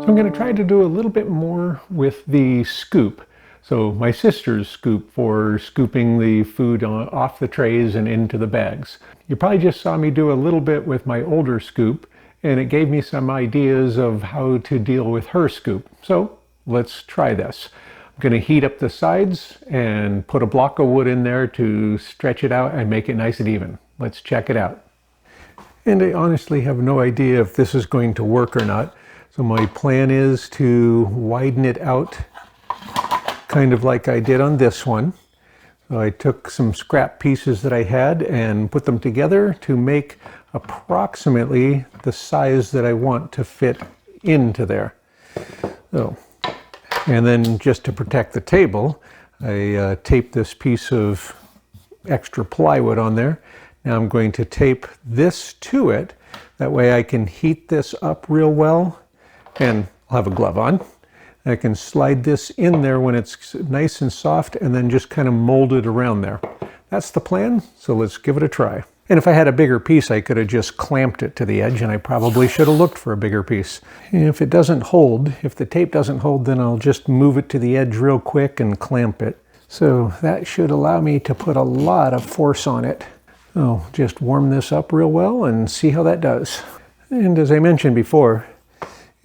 So I'm going to try to do a little bit more with the scoop. So my sister's scoop for scooping the food off the trays and into the bags. You probably just saw me do a little bit with my older scoop, and it gave me some ideas of how to deal with her scoop. So let's try this. I'm going to heat up the sides and put a block of wood in there to stretch it out and make it nice and even. Let's check it out. And I honestly have no idea if this is going to work or not. So my plan is to widen it out kind of like I did on this one. So I took some scrap pieces that I had and put them together to make approximately the size that I want to fit into there. So, and then just to protect the table, I taped this piece of extra plywood on there. Now I'm going to tape this to it. That way I can heat this up real well, and I'll have a glove on. I can slide this in there when it's nice and soft and then just kind of mold it around there. That's the plan, so let's give it a try. And if I had a bigger piece, I could have just clamped it to the edge, and I probably should have looked for a bigger piece. And if it doesn't hold, if the tape doesn't hold, then I'll just move it to the edge real quick and clamp it. So that should allow me to put a lot of force on it. So just warm this up real well and see how that does. And as I mentioned before,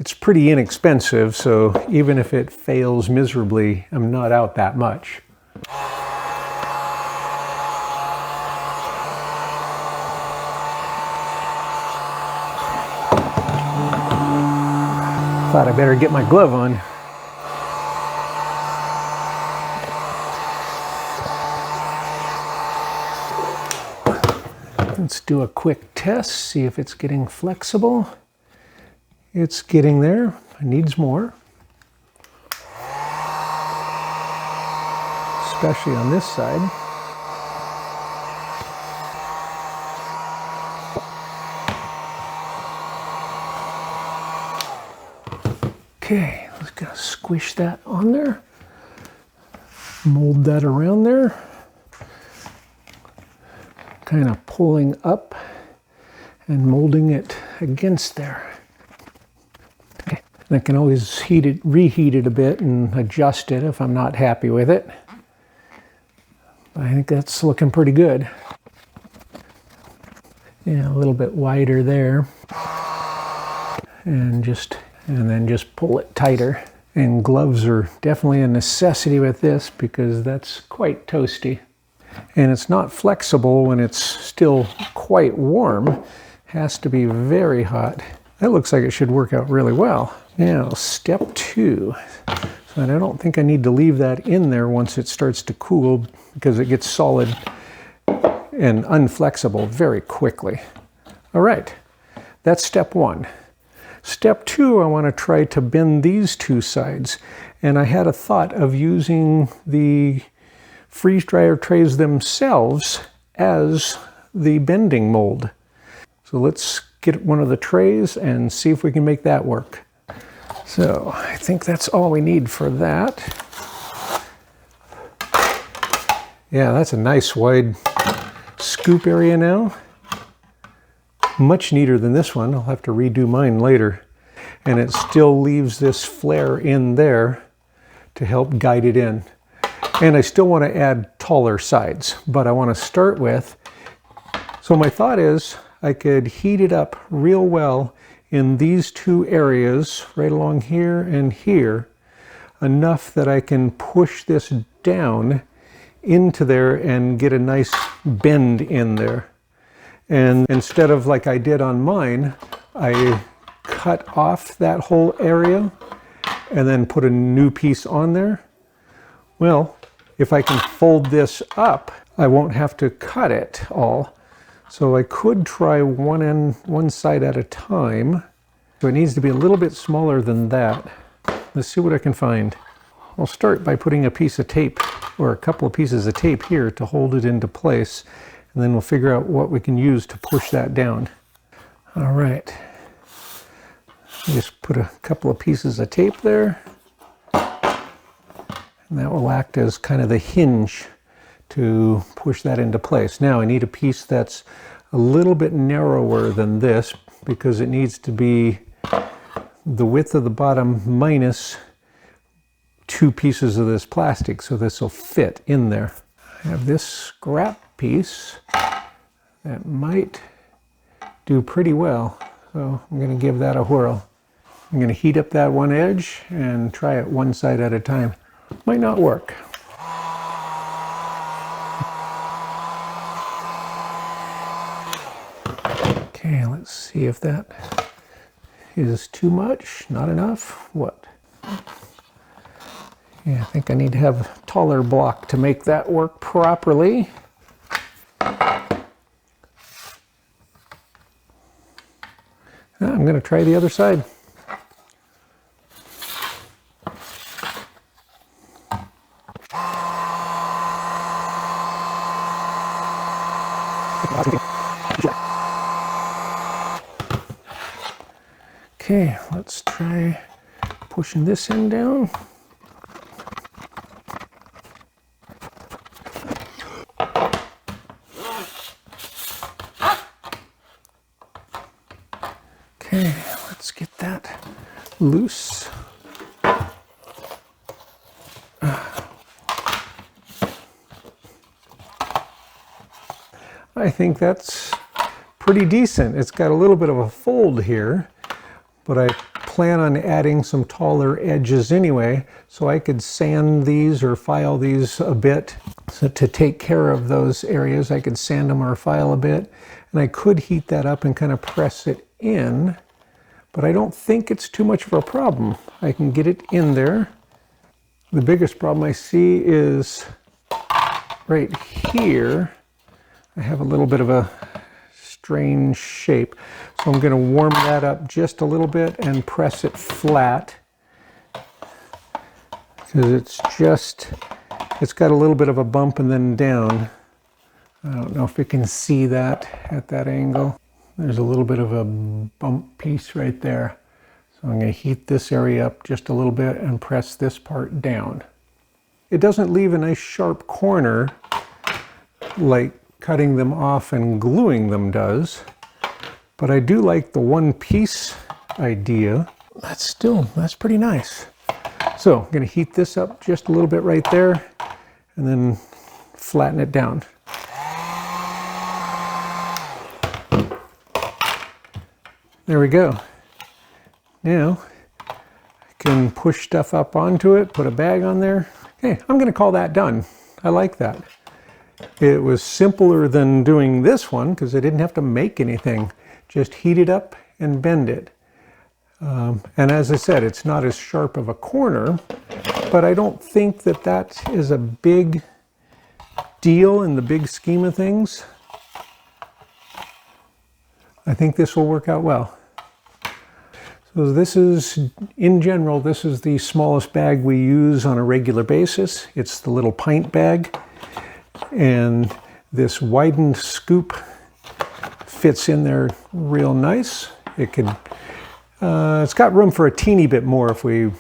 it's pretty inexpensive, so even if it fails miserably, I'm not out that much. Thought I better get my glove on. Let's do a quick test, see if it's getting flexible. It's getting there. It needs more. Especially on this side. Okay, let's go squish that on there. Mold that around there. Kind of pulling up and molding it against there. Okay. And I can always reheat it a bit and adjust it if I'm not happy with it. I think that's looking pretty good. Yeah, a little bit wider there. And then just pull it tighter. And gloves are definitely a necessity with this because that's quite toasty. And it's not flexible when it's still quite warm. It has to be very hot. That looks like it should work out really well. Now, step 2. So I don't think I need to leave that in there once it starts to cool because it gets solid and unflexible very quickly. All right, that's step 1. Step 2, I want to try to bend these two sides. And I had a thought of using the freeze dryer trays themselves as the bending mold. So let's get one of the trays and see if we can make that work. So I think that's all we need for that. Yeah, that's a nice wide scoop area now. Much neater than this one. I'll have to redo mine later. And it still leaves this flare in there to help guide it in. And I still want to add taller sides, but I want to start with, so my thought is I could heat it up real well in these two areas, right along here and here, enough that I can push this down into there and get a nice bend in there. And instead of like I did on mine, I cut off that whole area and then put a new piece on there. Well, if I can fold this up, I won't have to cut it all. So I could try one side at a time. So it needs to be a little bit smaller than that. Let's see what I can find. I'll start by putting a piece of tape or a couple of pieces of tape here to hold it into place. And then we'll figure out what we can use to push that down. All right. Just put a couple of pieces of tape there. And that will act as kind of the hinge to push that into place. Now I need a piece that's a little bit narrower than this because it needs to be the width of the bottom minus 2 pieces of this plastic, so this will fit in there. I have this scrap piece that might do pretty well, so I'm going to give that a whirl. I'm going to heat up that one edge and try it one side at a time. Might not work. Okay, let's see if that is too much, not enough, what? Yeah, I think I need to have a taller block to make that work properly. I'm going to try the other side. Okay, let's try pushing this end down. Okay, let's get that loose. I think that's pretty decent. It's got a little bit of a fold here, but I plan on adding some taller edges anyway, so I could sand these or file these a bit. So to take care of those areas, I could sand them or file a bit, and I could heat that up and kind of press it in, but I don't think it's too much of a problem. I can get it in there. The biggest problem I see is right here. I have a little bit of a strange shape, so I'm going to warm that up just a little bit and press it flat, because it's got a little bit of a bump and then down. I don't know if you can see that at that angle. There's a little bit of a bump piece right there. So I'm going to heat this area up just a little bit and press this part down. It doesn't leave a nice sharp corner like cutting them off and gluing them does, but I do like the one piece idea. That's pretty nice. So I'm going to heat this up just a little bit right there and then flatten it down. There we go. Now I can push stuff up onto it, put a bag on there. Okay, I'm going to call that done. I like that. It was simpler than doing this one because I didn't have to make anything. Just heat it up and bend it. And as I said, it's not as sharp of a corner, but I don't think that that is a big deal in the big scheme of things. I think this will work out well. So this is, in general, this is the smallest bag we use on a regular basis. It's the little pint bag. And this widened scoop fits in there real nice. It could, it's got room for a teeny bit more if we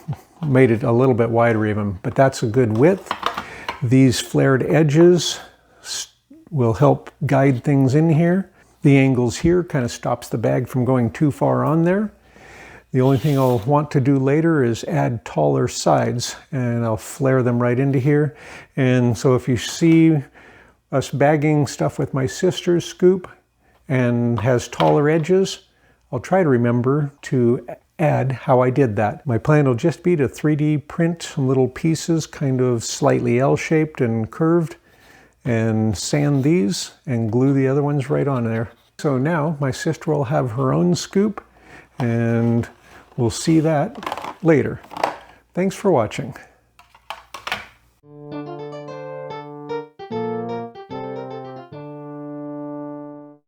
made it a little bit wider even, but that's a good width. These flared edges will help guide things in here. The angles here kind of stops the bag from going too far on there. The only thing I'll want to do later is add taller sides, and I'll flare them right into here. And so if you see us bagging stuff with my sister's scoop and has taller edges, I'll try to remember to add how I did that. My plan will just be to 3D print some little pieces, kind of slightly L-shaped and curved, and sand these and glue the other ones right on there. So now my sister will have her own scoop, and we'll see that later. Thanks for watching.